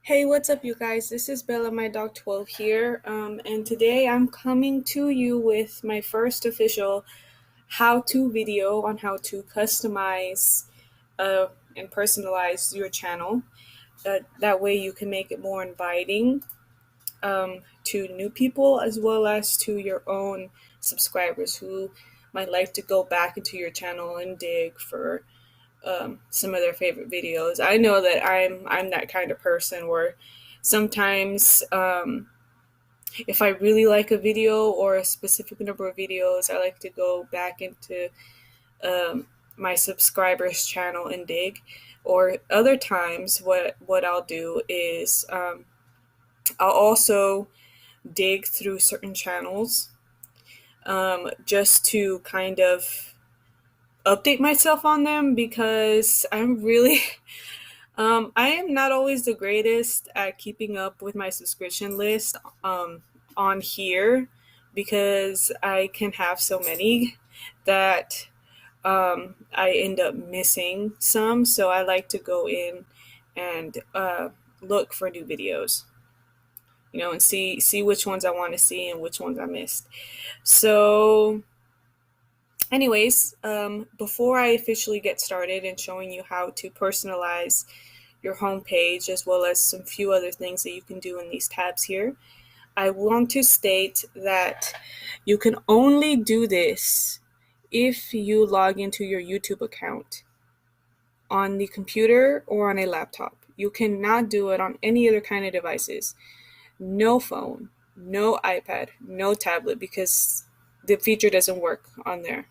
Hey, what's up, you guys? This is Bella, my dog 12 here, and today I'm coming to you with my first official how-to video on how to customize and personalize your channel. That way you can make it more inviting to new people as well as to your own subscribers who might like to go back into your channel and dig for some of their favorite videos. I know that I'm that kind of person where sometimes if I really like a video or a specific number of videos, I like to go back into my subscribers' channel and dig. Or other times, what I'll do is I'll also dig through certain channels just to kind of update myself on them because I'm really I am not always the greatest at keeping up with my subscription list on here because I can have so many that I end up missing some. So I like to go in and look for new videos, and see which ones I want to see and which ones I missed. So anyways, before I officially get started and showing you how to personalize your homepage as well as some few other things that you can do in these tabs here, I want to state that you can only do this if you log into your YouTube account on the computer or on a laptop. You cannot do it on any other kind of devices. No phone, no iPad, no tablet, because the feature doesn't work on there.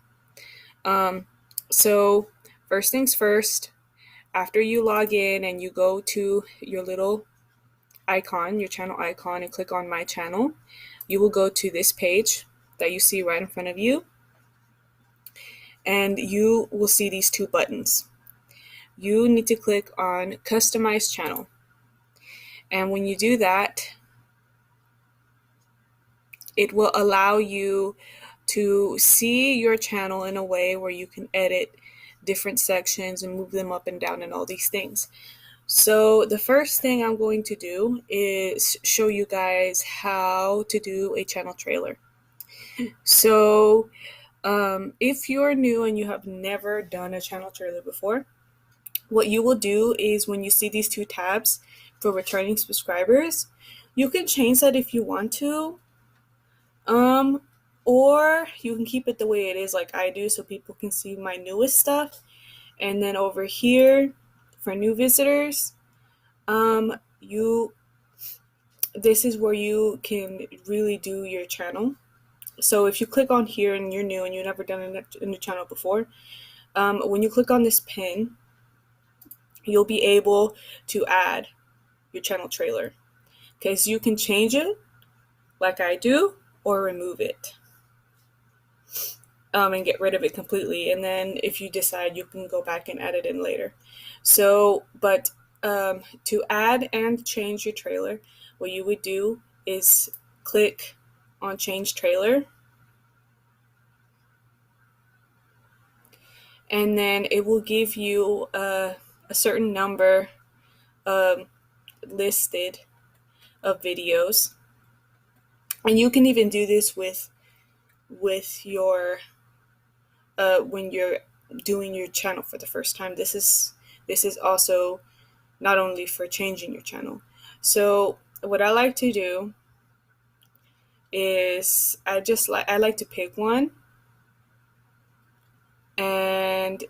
So first things first, after you log in and you go to your little icon, your channel icon, and click on my channel, you will go to this page that you see right in front of you, and you will see these two buttons. You need to click on customize channel. And when you do that, it will allow you to see your channel in a way where you can edit different sections and move them up and down and all these things. So the first thing I'm going to do is show you guys how to do a channel trailer. So if you're new and you have never done a channel trailer before, what you will do is when you see these two tabs for returning subscribers, you can change that if you want to. Or you can keep it the way it is like I do so people can see my newest stuff. And then over here for new visitors, this is where you can really do your channel. So if you click on here and you're new and you've never done a new channel before, when you click on this pin, you'll be able to add your channel trailer. Okay, so you can change it like I do or remove it. And get rid of it completely. And then if you decide, you can go back and add it in later. So, but to add and change your trailer, what you would do is click on change trailer. And then it will give you a certain number listed of videos. And you can even do this with your when you're doing your channel for the first time. This is also not only for changing your channel. So what I like to do is I like to pick one and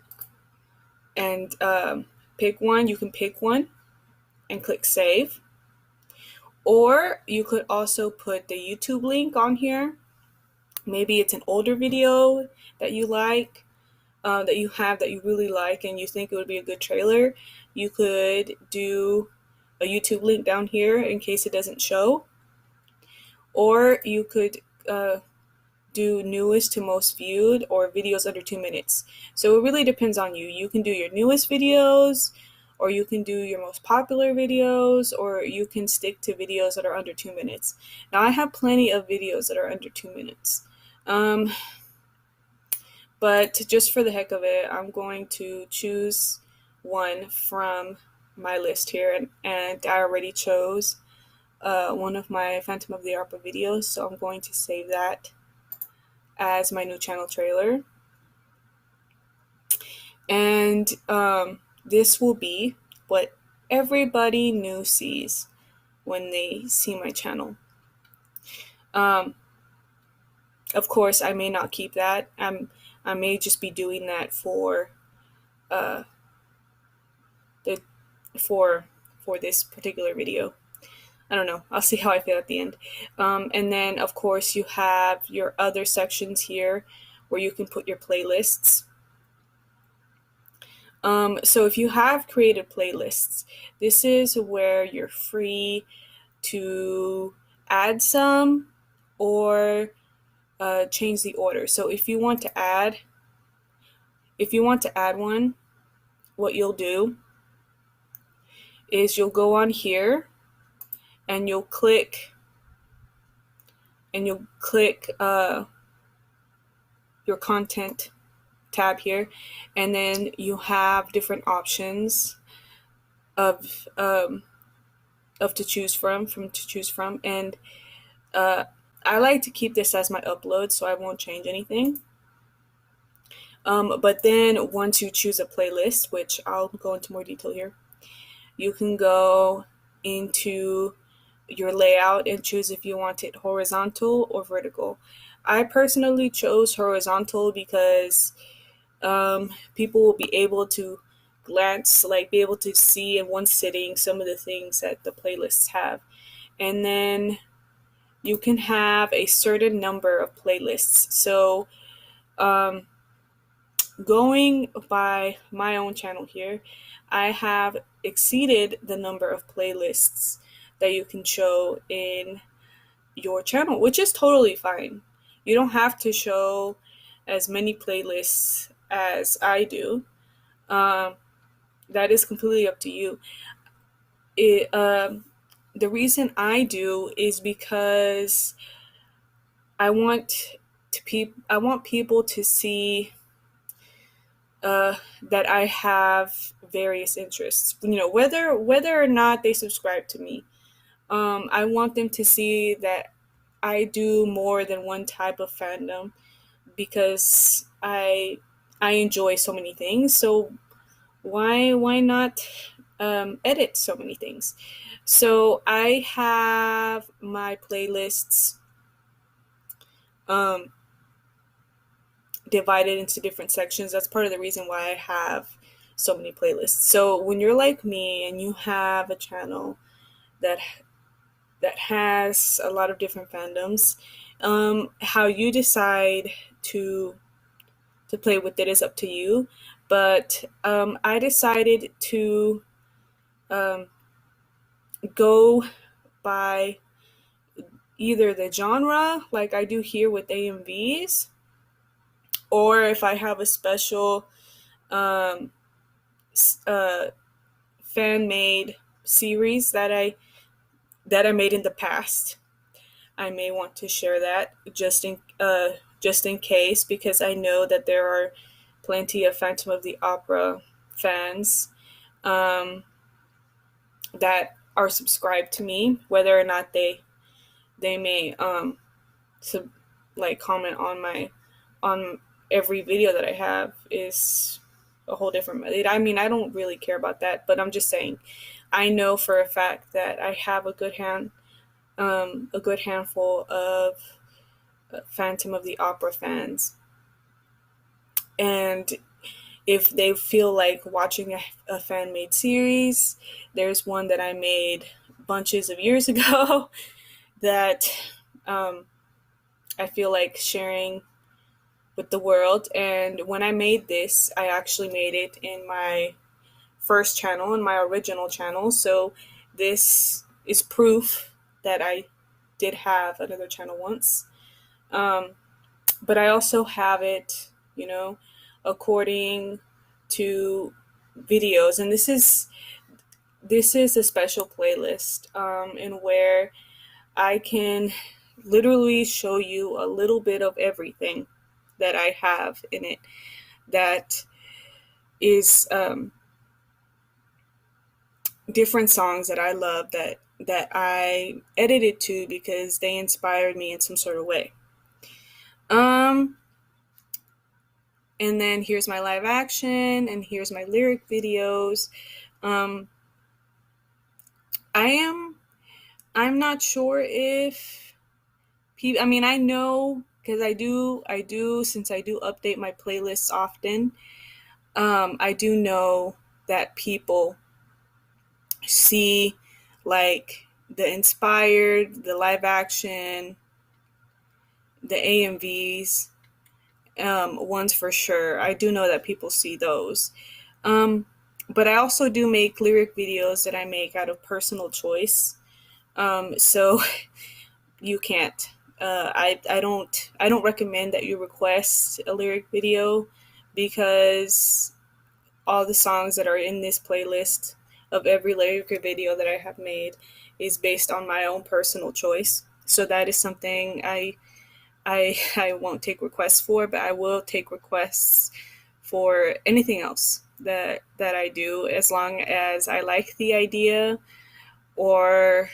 pick one. You can pick one and click save, or you could also put the YouTube link on here. Maybe it's an older video that you like, that you really like, and you think it would be a good trailer. You could do a YouTube link down here in case it doesn't show, or you could do newest to most viewed or videos under 2 minutes. So it really depends on you. You can do your newest videos, or you can do your most popular videos, or you can stick to videos that are under 2 minutes. Now I have plenty of videos that are under 2 minutes. But just for the heck of it, I'm going to choose one from my list here, and I already chose one of my Phantom of the Opera videos, so I'm going to save that as my new channel trailer. And this will be what everybody new sees when they see my channel. Of course, I may not keep that. I may just be doing that for for this particular video. I don't know. I'll see how I feel at the end. And then, of course, you have your other sections here where you can put your playlists. So if you have created playlists, this is where you're free to add some or change the order. So if you want to add one, what you'll do is you'll go on here and you'll click your content tab here, and then you have different options of to choose from, and I like to keep this as my upload, so I won't change anything. But then once you choose a playlist, which I'll go into more detail here, you can go into your layout and choose if you want it horizontal or vertical. I personally chose horizontal because people will be able to be able to see in one sitting some of the things that the playlists have. And then you can have a certain number of playlists. So going by my own channel here, I have exceeded the number of playlists that you can show in your channel, which is totally fine. You don't have to show as many playlists as I do. That is completely up to you. The reason I do is because I want people to see that I have various interests. Whether or not they subscribe to me, I want them to see that I do more than one type of fandom, because I enjoy so many things. So why not edit so many things? So I have my playlists divided into different sections. That's part of the reason why I have so many playlists. So when you're like me and you have a channel that has a lot of different fandoms, how you decide to play with it is up to you. But I decided to go by either the genre, like I do here with AMVs, or if I have a special fan-made series that I made in the past, I may want to share that just in case, because I know that there are plenty of Phantom of the Opera fans that are subscribed to me. Whether or not they may comment on every video that I have is a whole different method. I mean, I don't really care about that, but I'm just saying, I know for a fact that I have a good handful of Phantom of the Opera fans, and if they feel like watching a fan-made series, there's one that I made bunches of years ago that I feel like sharing with the world. And when I made this, I actually made it in my first channel, in my original channel. So this is proof that I did have another channel once. But I also have it, according to videos. And this is a special playlist in where I can literally show you a little bit of everything that I have in it that is different songs that I love that I edited to because they inspired me in some sort of way. And then here's my live action, and here's my lyric videos. I'm not sure if people, I mean, I know because I do, since I do update my playlists often, I do know that people see like the inspired, the live action, the AMVs, ones for sure. I do know that people see those. But I also do make lyric videos that I make out of personal choice. So you can't. I don't recommend that you request a lyric video because all the songs that are in this playlist of every lyric video that I have made is based on my own personal choice. So that is something I won't take requests for, but I will take requests for anything else that I do, as long as I like the idea or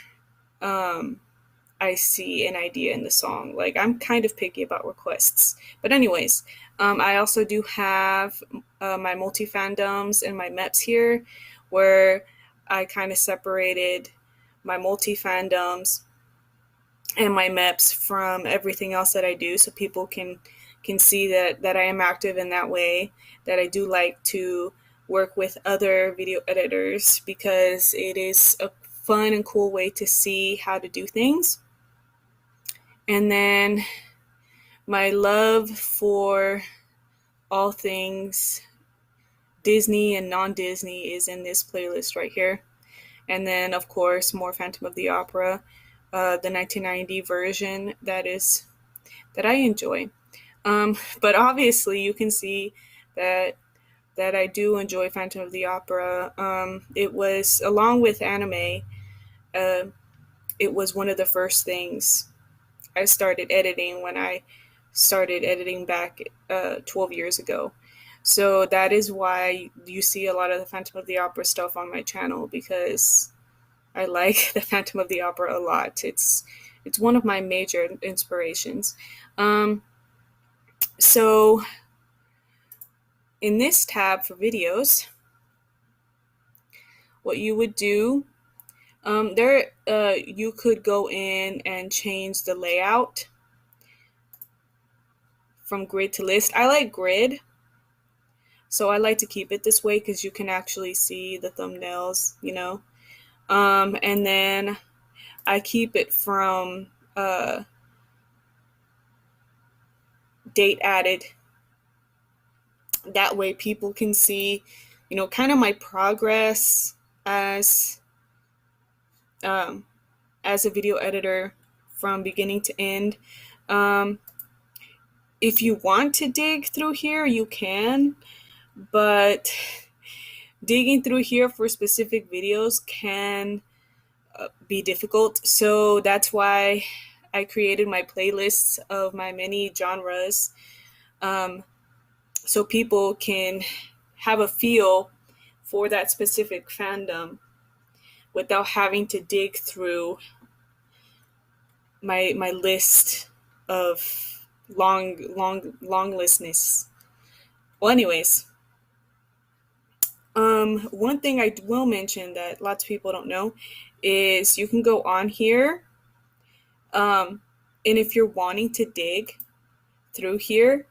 I see an idea in the song. Like, I'm kind of picky about requests. But anyways, I also do have my multi-fandoms and my MEPs here, where I kind of separated my multi-fandoms and my MEPs from everything else that I do, so people can see that I am active in that way, that I do like to work with other video editors because it is a fun and cool way to see how to do things. And then my love for all things Disney and non-Disney is in this playlist right here. And then, of course, more Phantom of the Opera, the 1990 version that I enjoy. But obviously, you can see that I do enjoy Phantom of the Opera. It was, along with anime, it was one of the first things I started editing when I started editing back 12 years ago. So that is why you see a lot of the Phantom of the Opera stuff on my channel, because I like the Phantom of the Opera a lot. It's one of my major inspirations. So in this tab for videos, what you would do, you could go in and change the layout from grid to list. I like grid, so I like to keep it this way because you can actually see the thumbnails, you know. And then I keep it from date added. That way people can see, you know, kind of my progress as a video editor from beginning to end. If you want to dig through here, you can, but digging through here for specific videos can be difficult. So that's why I created my playlists of my many genres, so people can have a feel for that specific fandom without having to dig through my list of long listness. Well, anyways, one thing I will mention that lots of people don't know is you can go on here, and if you're wanting to dig through here,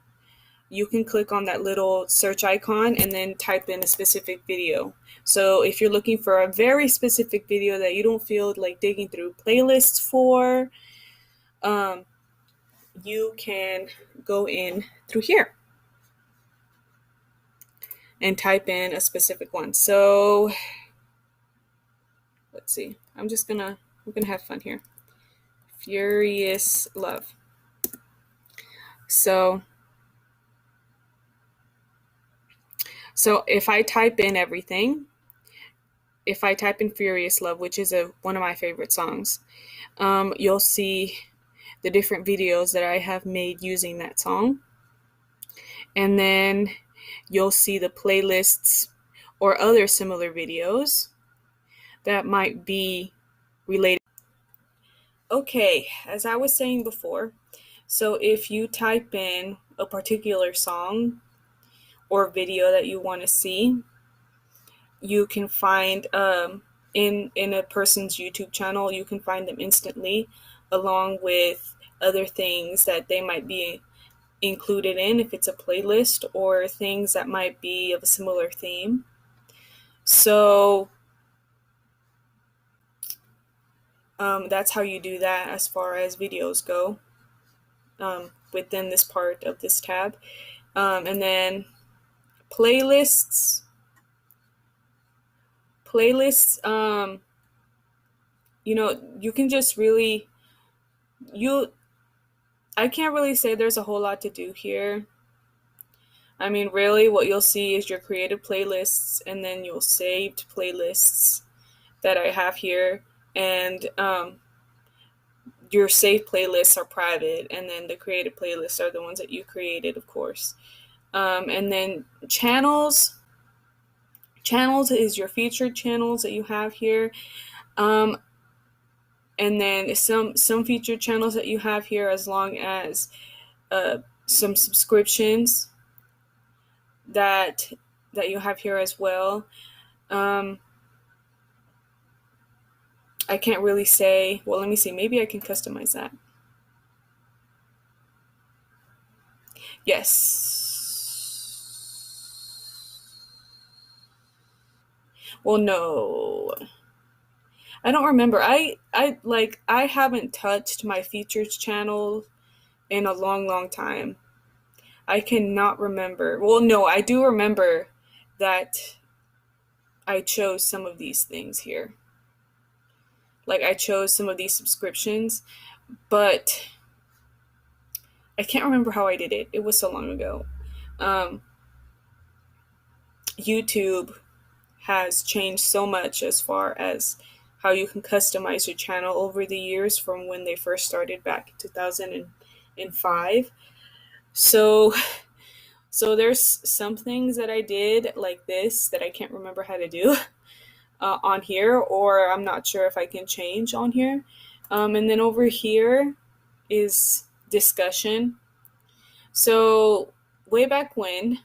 you can click on that little search icon and then type in a specific video. So if you're looking for a very specific video that you don't feel like digging through playlists for, you can go in through here and type in a specific one. So let's see. We're gonna have fun here. Furious Love. So if I type in everything, if I type in Furious Love, which is one of my favorite songs, you'll see the different videos that I have made using that song. And then you'll see the playlists or other similar videos. that might be related. Okay, as I was saying before, so if you type in a particular song or video that you want to see, you can find in a person's YouTube channel, you can find them instantly, along with other things that they might be included in, if it's a playlist, or things that might be of a similar theme. So that's how you do that as far as videos go, within this part of this tab. And then playlists. You can just really, I can't really say there's a whole lot to do here. I mean, really, what you'll see is your created playlists, and then your saved playlists that I have here. And your saved playlists are private, and then the created playlists are the ones that you created, of course. And then channels is your featured channels that you have here. And then some featured channels that you have here, as long as some subscriptions that you have here as well. I can't really say, well, let me see, maybe I can customize that. Yes. Well, no. I don't remember. I haven't touched my features channel in a long time. I cannot remember. Well, no, I do remember that I chose some of these things here. Like, I chose some of these subscriptions, but I can't remember how I did it. It was so long ago. YouTube has changed so much as far as how you can customize your channel over the years from when they first started back in 2005. So there's some things that I did like this that I can't remember how to do on here, or I'm not sure if I can change on here. And then over here is discussion. So way back when,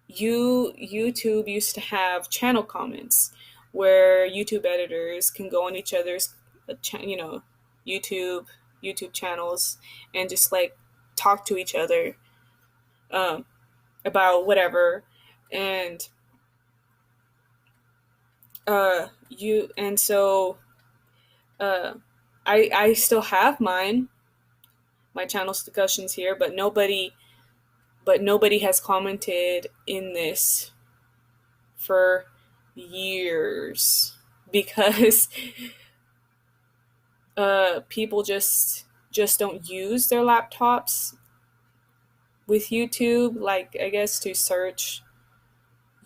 YouTube used to have channel comments where YouTube editors can go on each other's, YouTube channels and just like talk to each other about whatever. And I still have my channel's discussions here, but nobody has commented in this for years, because people just don't use their laptops with YouTube, like, I guess, to search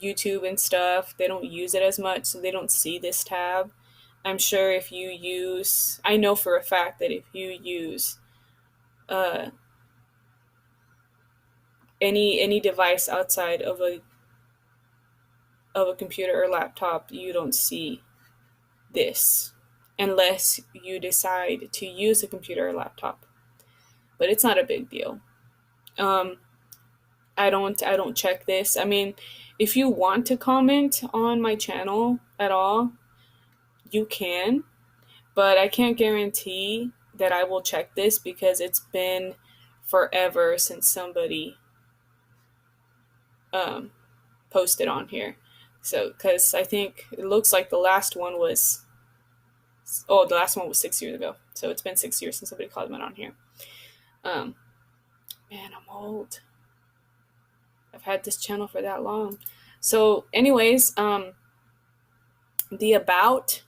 YouTube and stuff. They don't use it as much, so they don't see this tab. I'm sure I know for a fact that if you use any device outside of a computer or laptop, you don't see this unless you decide to use a computer or laptop. But it's not a big deal. I don't check this. I mean, if you want to comment on my channel at all, you can, but I can't guarantee that I will check this, because it's been forever since somebody posted on here. So, because I think it looks like the last one was 6 years ago. So it's been 6 years since somebody commented on here. Man, I'm old. I've had this channel for that long. So anyways, the about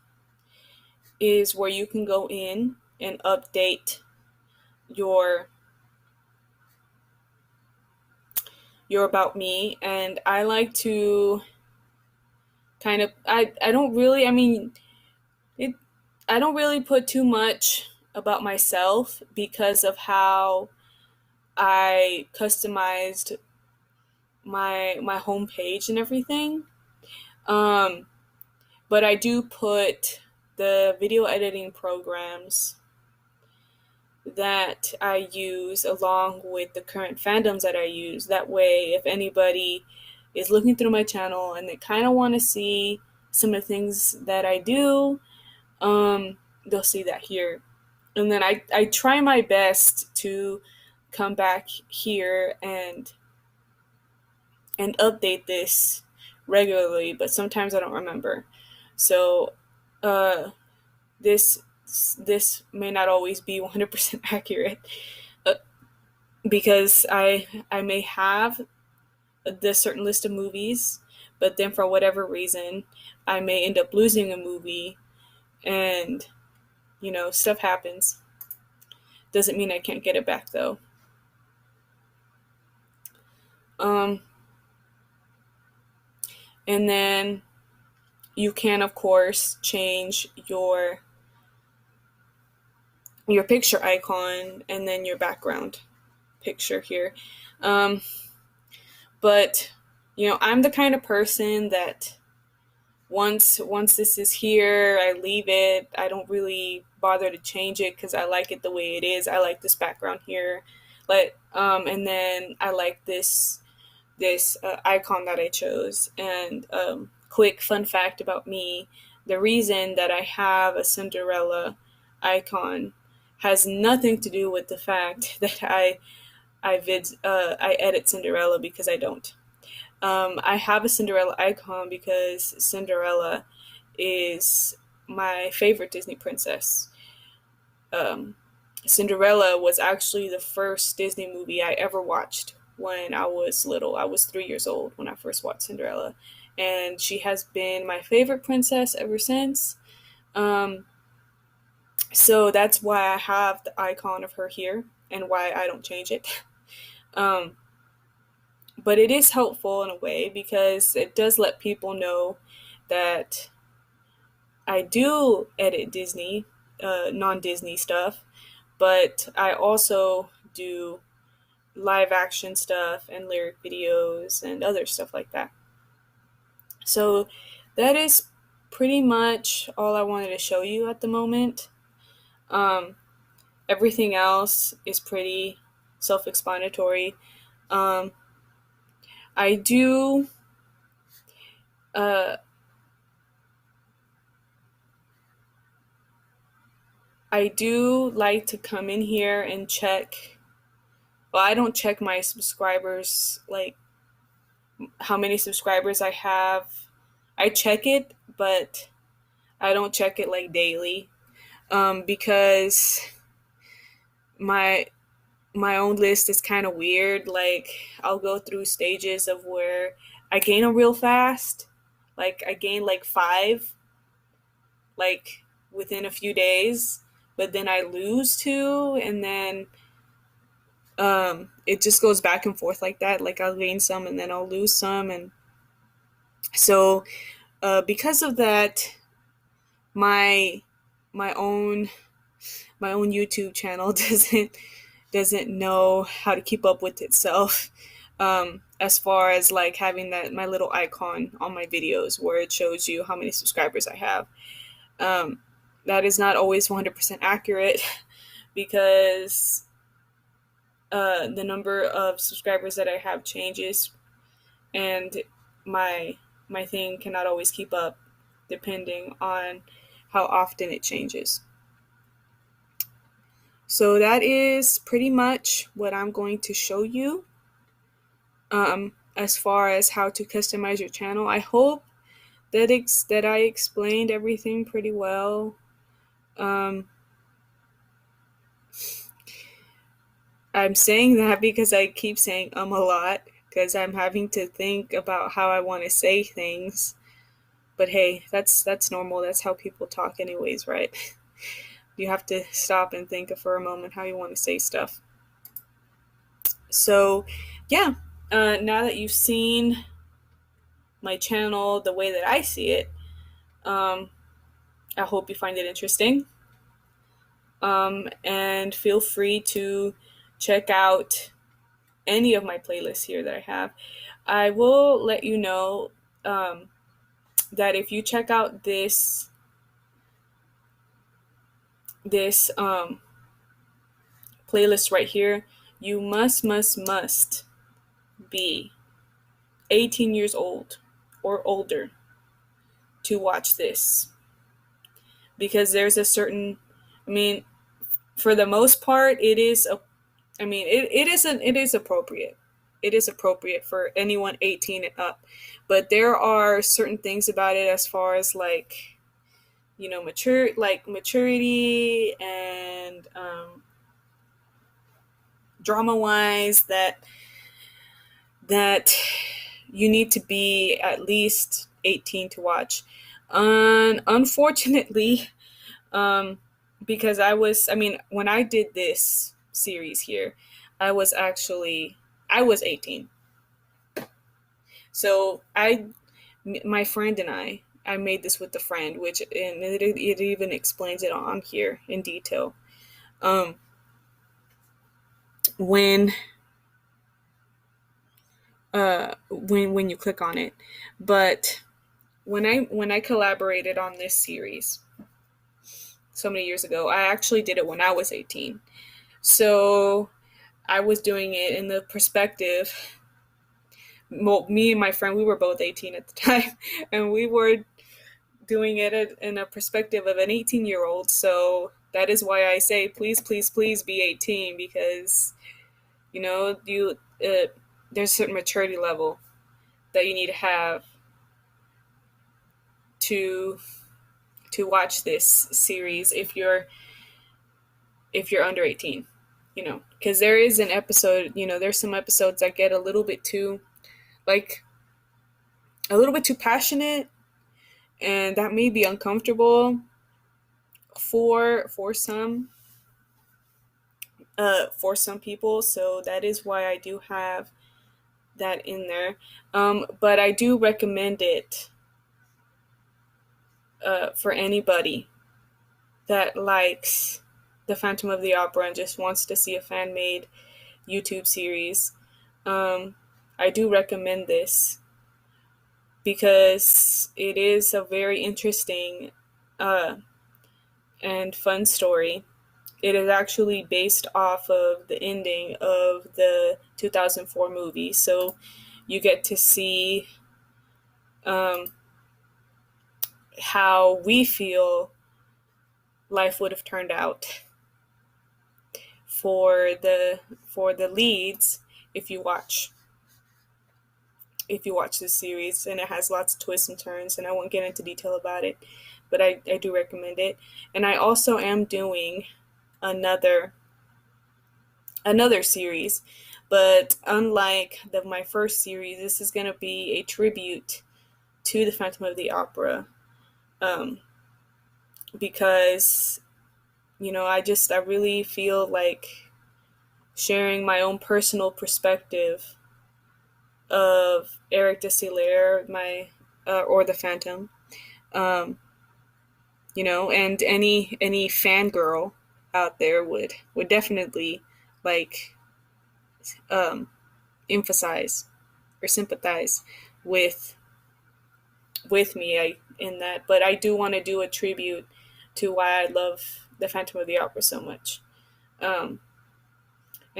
is where you can go in and update your about me. And I like to kind of, I don't really, I don't really put too much about myself because of how I customized my homepage and everything. But I do put the video editing programs that I use along with the current fandoms that I use. That way, if anybody is looking through my channel and they kind of want to see some of the things that I do, they'll see that here. And then I try my best to come back here and update this regularly, but sometimes I don't remember. So this may not always be 100% accurate, uh, because I may have this certain list of movies, but then for whatever reason I may end up losing a movie, and stuff happens. Doesn't mean I can't get it back though. And then you can, of course, change your picture icon and then your background picture here. But I'm the kind of person that once this is here, I leave it. I don't really bother to change it because I like it the way it is. I like this background here, and then I like this icon that I chose. And quick fun fact about me: the reason that I have a Cinderella icon has nothing to do with the fact that I edit Cinderella, because I don't. I have a Cinderella icon because Cinderella is my favorite Disney princess. Cinderella was actually the first Disney movie I ever watched when I was little. I was 3 years old when I first watched Cinderella, and she has been my favorite princess ever since. So that's why I have the icon of her here and why I don't change it. But it is helpful in a way because it does let people know that I do edit Disney, non-Disney stuff, but I also do live action stuff and lyric videos and other stuff like that. So that is pretty much all I wanted to show you at the moment. Everything else is pretty self-explanatory. I do like to come in here and check. Well, I don't check my subscribers, like how many subscribers I have. I check it, but I don't check it like daily, because my own list is kind of weird. Like, I'll go through stages of where I gain them real fast. Like, I gain like 5, like within a few days, but then I lose 2, and then it just goes back and forth like that. Like, I'll gain some and then I'll lose some, and so because of that, my own YouTube channel doesn't know how to keep up with itself, as far as like having my little icon on my videos where it shows you how many subscribers I have. That is not always 100% accurate because the number of subscribers that I have changes, and my thing cannot always keep up depending on how often it changes. So that is pretty much what I'm going to show you as far as how to customize your channel. I hope that I explained everything pretty well. I'm saying that because I keep saying a lot, because I'm having to think about how I want to say things. But hey, that's normal. That's how people talk anyways, right? You have to stop and think for a moment how you want to say stuff. So, yeah, now that you've seen my channel the way that I see it, I hope you find it interesting. And feel free to check out any of my playlists here that I have. I will let you know that if you check out this playlist right here, you must be 18 years old or older to watch this, because there's a certain, I mean, for the most part, it is appropriate. It is appropriate for anyone 18 and up, but there are certain things about it as far as like, maturity and drama wise, that you need to be at least 18 to watch. Unfortunately, because when I did this series here, I was 18. So my friend and I made this with a friend, and it even explains it on here in detail. When you click on it, but when I collaborated on this series so many years ago, I actually did it when I was 18. So I was doing it in the perspective. Well, me and my friend, we were both 18 at the time, and we were doing it in a perspective of an 18-year-old. So that is why I say, please, please, please be 18, because there's a certain maturity level that you need to have to watch this series if you're under 18, because there is an episode, there's some episodes that get a little bit too passionate, and that may be uncomfortable for some people. So that is why I do have that in there. But I do recommend it for anybody that likes the Phantom of the Opera and just wants to see a fan-made YouTube series. I do recommend this because it is a very interesting and fun story. It is actually based off of the ending of the 2004 movie, so you get to see how we feel life would have turned out for the leads if you watch this series. And it has lots of twists and turns, and I won't get into detail about it, but I do recommend it. And I also am doing another series, but unlike my first series, this is going to be a tribute to the Phantom of the Opera, because I really feel like sharing my own personal perspective of Eric de Siller, or the Phantom, and any fangirl out there would definitely emphasize or sympathize with me in that. But I do want to do a tribute to why I love the Phantom of the Opera so much. And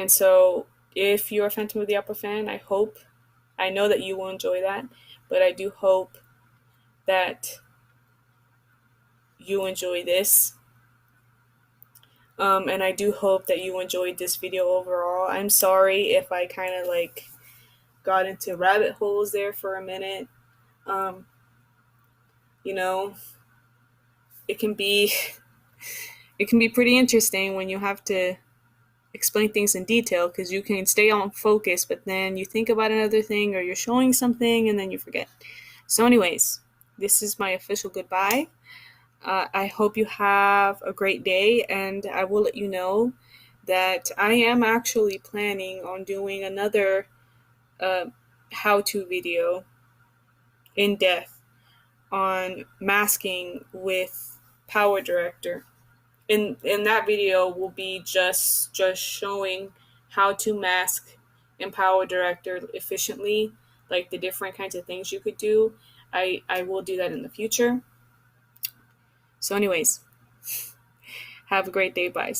so if you're a Phantom of the Opera fan, I know that you will enjoy that, but I do hope that you enjoy this. And I do hope that you enjoyed this video overall. I'm sorry if I kind of got into rabbit holes there for a minute. It can be pretty interesting when you have to explain things in detail, because you can stay on focus, but then you think about another thing, or you're showing something and then you forget. So anyways, this is my official goodbye. I hope you have a great day, and I will let you know that I am actually planning on doing another how-to video in depth on masking with PowerDirector. In that video will be just showing how to mask in PowerDirector efficiently, like the different kinds of things you could do. I will do that in the future. So anyways, have a great day. Bye.